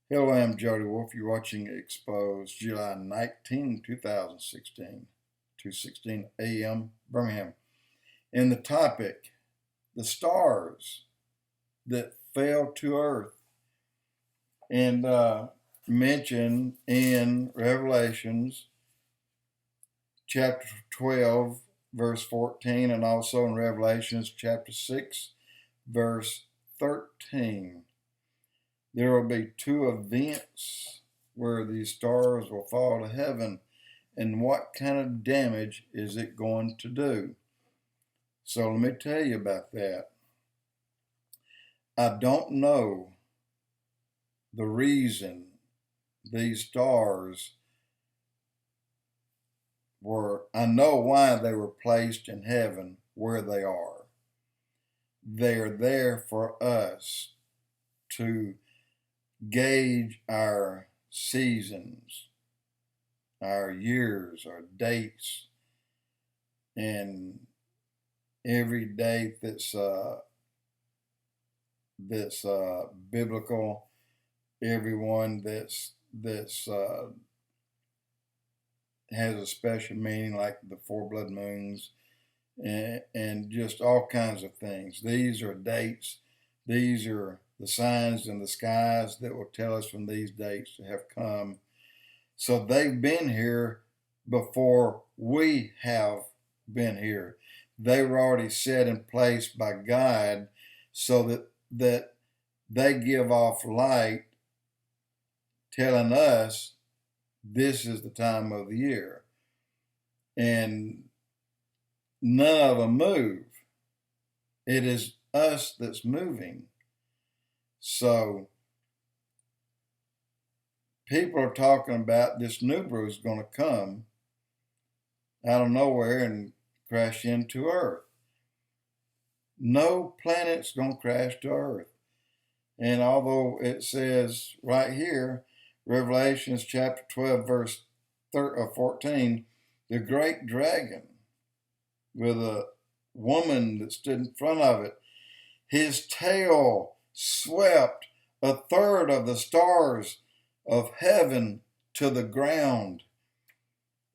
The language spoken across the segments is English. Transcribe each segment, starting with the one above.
Hello, I'm Jody Wolf. You're watching Expoz, July 19, 2016, 2:16 a.m. Birmingham. And the topic, the stars that fell to earth, and mentioned in Revelations chapter 12, verse 14, and also in Revelations chapter 6, verse 13. There will be two events where these stars will fall to heaven, and what kind of damage is it going to do? So let me tell you about that. I don't know the reason these stars I know why they were placed in heaven where they are. They're there for us to gauge our seasons, our years, our dates, and every date that's biblical, everyone that's has a special meaning, like the four blood moons, and just all kinds of things. These are dates. These are the signs in the skies that will tell us when these dates have come. So they've been here before we have been here. They were already set in place by God so that they give off light telling us this is the time of the year. And none of them move. It is us that's moving. So people are talking about this NIBIRU is going to come out of nowhere and crash into Earth. No planet's going to crash to Earth. And although it says right here, Revelations chapter 12, verse 14, the great dragon with a woman that stood in front of it, his tail swept a third of the stars of heaven to the ground.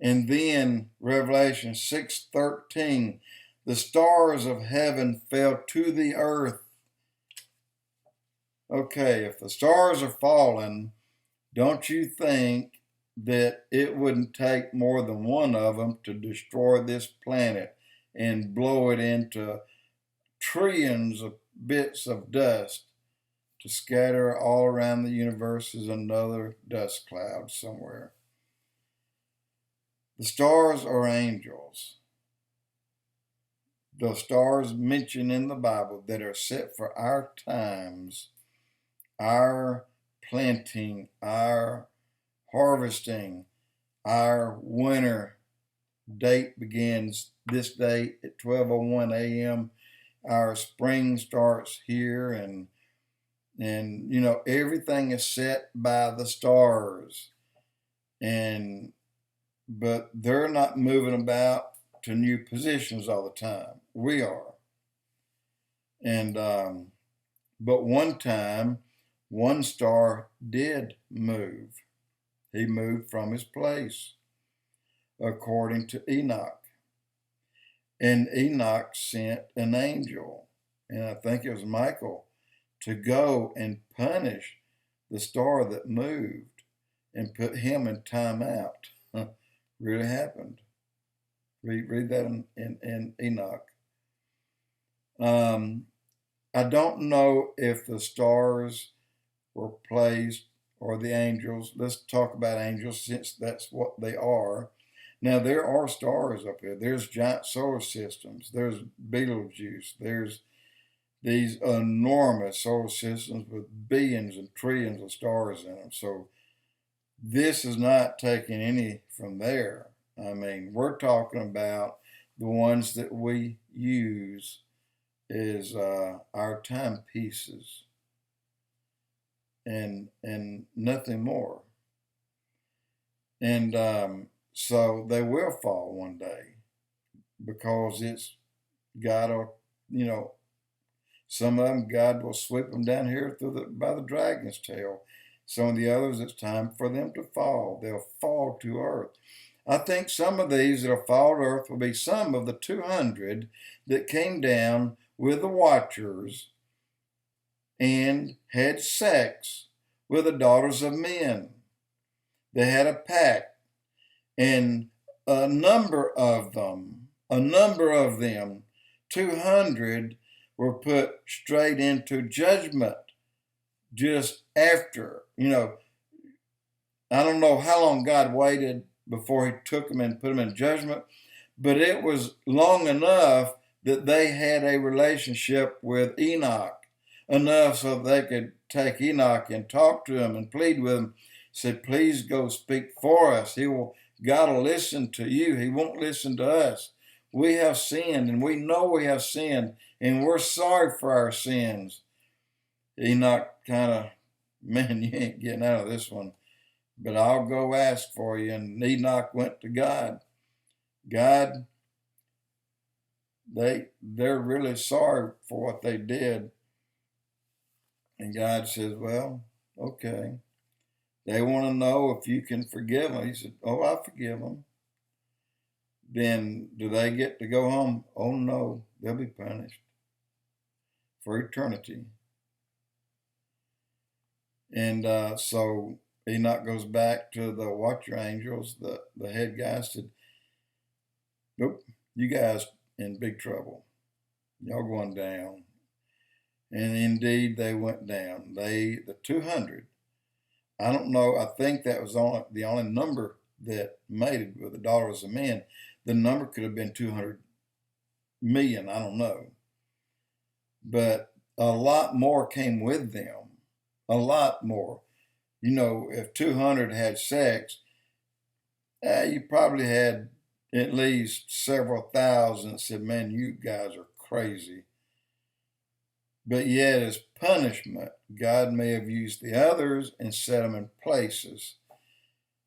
And then Revelation 6:13, the stars of heaven fell to the earth. Okay, if the stars are falling, don't you think that it wouldn't take more than one of them to destroy this planet and blow it into trillions of bits of dust to scatter all around the universe as another dust cloud somewhere? The stars are angels. The stars mentioned in the Bible that are set for our times, our planting, our harvesting, our winter date begins this day at 12:01 a.m. Our spring starts here, and you know, everything is set by the stars. But they're not moving about to new positions all the time. We are. And but one time, one star did move. He moved from his place, according to Enoch. And Enoch sent an angel, and I think it was Michael, to go and punish the star that moved and put him in timeout. Really happened. Read that in Enoch. I don't know if the stars were placed or the angels. Let's talk about angels since that's what they are. Now, there are stars up here. There's giant solar systems. There's Betelgeuse. There's these enormous solar systems with billions and trillions of stars in them. So this is not taking any from there. I mean, we're talking about the ones that we use as our timepieces and nothing more. And so they will fall one day because it's God will, you know, some of them God will sweep them down here by the dragon's tail. Some of the others, it's time for them to fall. They'll fall to earth. I think some of these that'll fall to earth will be some of the 200 that came down with the watchers and had sex with the daughters of men. They had a pact, and a number of them, 200 were put straight into judgment just after. I don't know how long God waited before he took them and put them in judgment, but it was long enough that they had a relationship with Enoch, enough so they could take Enoch and talk to him and plead with him, say, please go speak for us. God will listen to you. He won't listen to us. We have sinned, and we know we have sinned, and we're sorry for our sins. Enoch kind of, man, you ain't getting out of this one, but I'll go ask for you. And Enoch went to God. God, they're really sorry for what they did. And God says, well, okay. They want to know if you can forgive them. He said, oh, I forgive them. Then do they get to go home? Oh, no, they'll be punished for eternity. And so Enoch goes back to the watcher angels. The head guy said, nope, you guys in big trouble. Y'all going down. And indeed, they went down. The 200. I don't know. I think that was the only number that mated with the daughters of men. The number could have been 200 million. I don't know. But a lot more came with them. A lot more. If 200 had sex, you probably had at least several thousand that said, man, you guys are crazy. But yet, as punishment, God may have used the others and set them in places.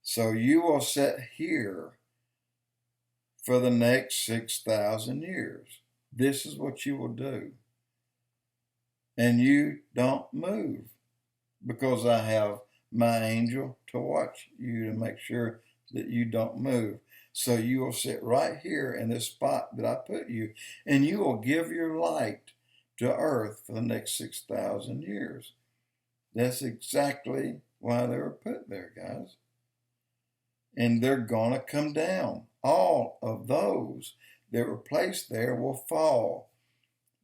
So you will sit here for the next 6,000 years. This is what you will do. And you don't move, because I have my angel to watch you to make sure that you don't move. So you will sit right here in this spot that I put you, and you will give your light to earth for the next 6,000 years. That's exactly why they were put there, guys. And they're going to come down. All of those that were placed there will fall.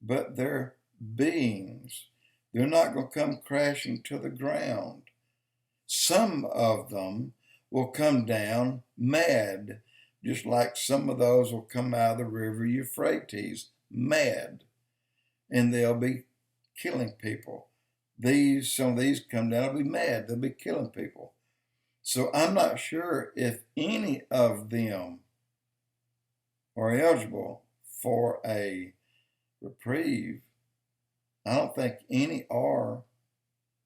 But they're beings. They're not going to come crashing to the ground. Some of them will come down mad, just like some of those will come out of the river Euphrates, mad. And they'll be killing people. Some of these come down, will be mad. They'll be killing people. So I'm not sure if any of them are eligible for a reprieve. I don't think any are.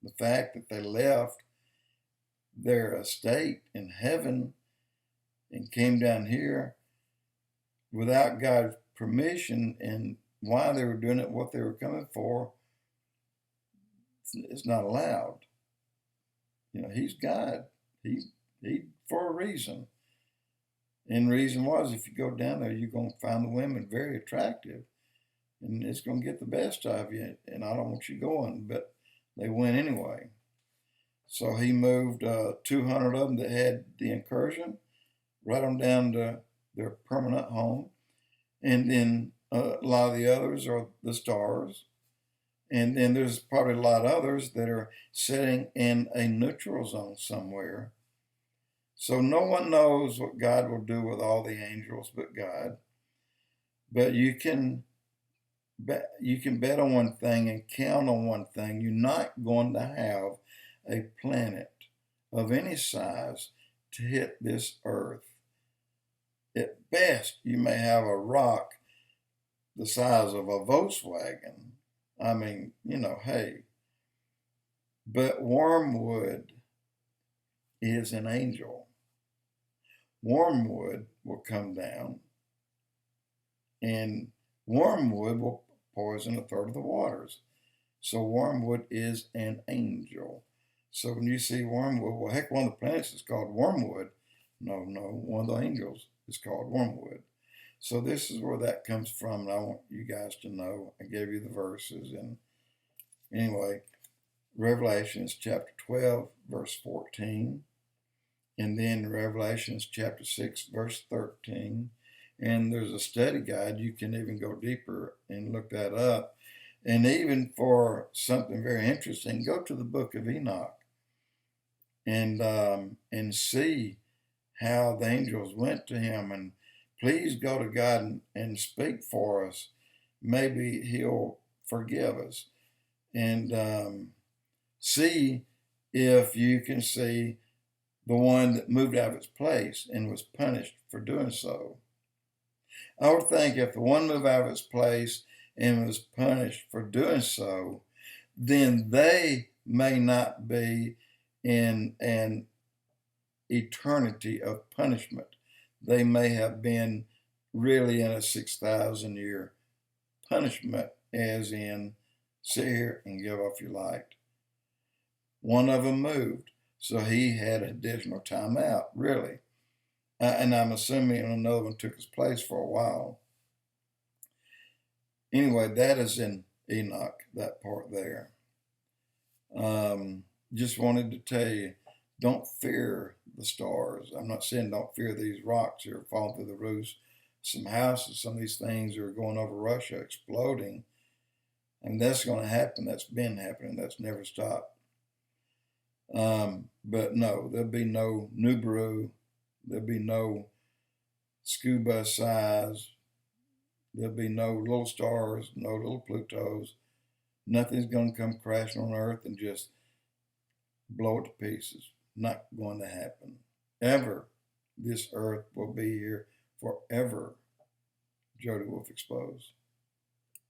The fact that they left their estate in heaven and came down here without God's permission, and why they were doing it, what they were coming for, it's not allowed. He's God. He for a reason. And the reason was, if you go down there, you're going to find the women very attractive, and it's going to get the best of you, and I don't want you going, but they went anyway. So he moved 200 of them that had the incursion right on down to their permanent home. And then a lot of the others are the stars. And then there's probably a lot of others that are sitting in a neutral zone somewhere. So no one knows what God will do with all the angels but God. But you can bet on one thing and count on one thing. You're not going to have a planet of any size to hit this earth. At best, you may have a rock the size of a Volkswagen. I mean, hey. But wormwood is an angel. Wormwood will come down, and wormwood will poison a third of the waters. So wormwood is an angel. So when you see wormwood, well, heck, one of the planets is called wormwood. No, one of the angels is called wormwood. So this is where that comes from, and I want you guys to know. I gave you the verses, and anyway, Revelations chapter 12, verse 14, and then Revelations chapter 6, verse 13. And there's a study guide. You can even go deeper and look that up. And even for something very interesting, go to the book of Enoch and see how the angels went to him. And please go to God and speak for us. Maybe he'll forgive us. And see if you can see the one that moved out of its place and was punished for doing so. I would think if the one moved out of its place and was punished for doing so, then they may not be in an eternity of punishment. They may have been really in a 6,000-year punishment, as in sit here and give off your light. One of them moved, so he had additional time out, really. And I'm assuming another one took his place for a while. Anyway, that is in Enoch, that part there. Just wanted to tell you, don't fear the stars. I'm not saying don't fear these rocks that are falling through the roofs. Some houses, some of these things are going over Russia, exploding. And that's going to happen. That's been happening. That's never stopped. But no, there'll be no NIBIRU. There'll be no scuba size. There'll be no little stars, no little Plutos. Nothing's going to come crashing on Earth and just blow it to pieces. Not going to happen. Ever. This Earth will be here forever. Jody Wolf Expoz.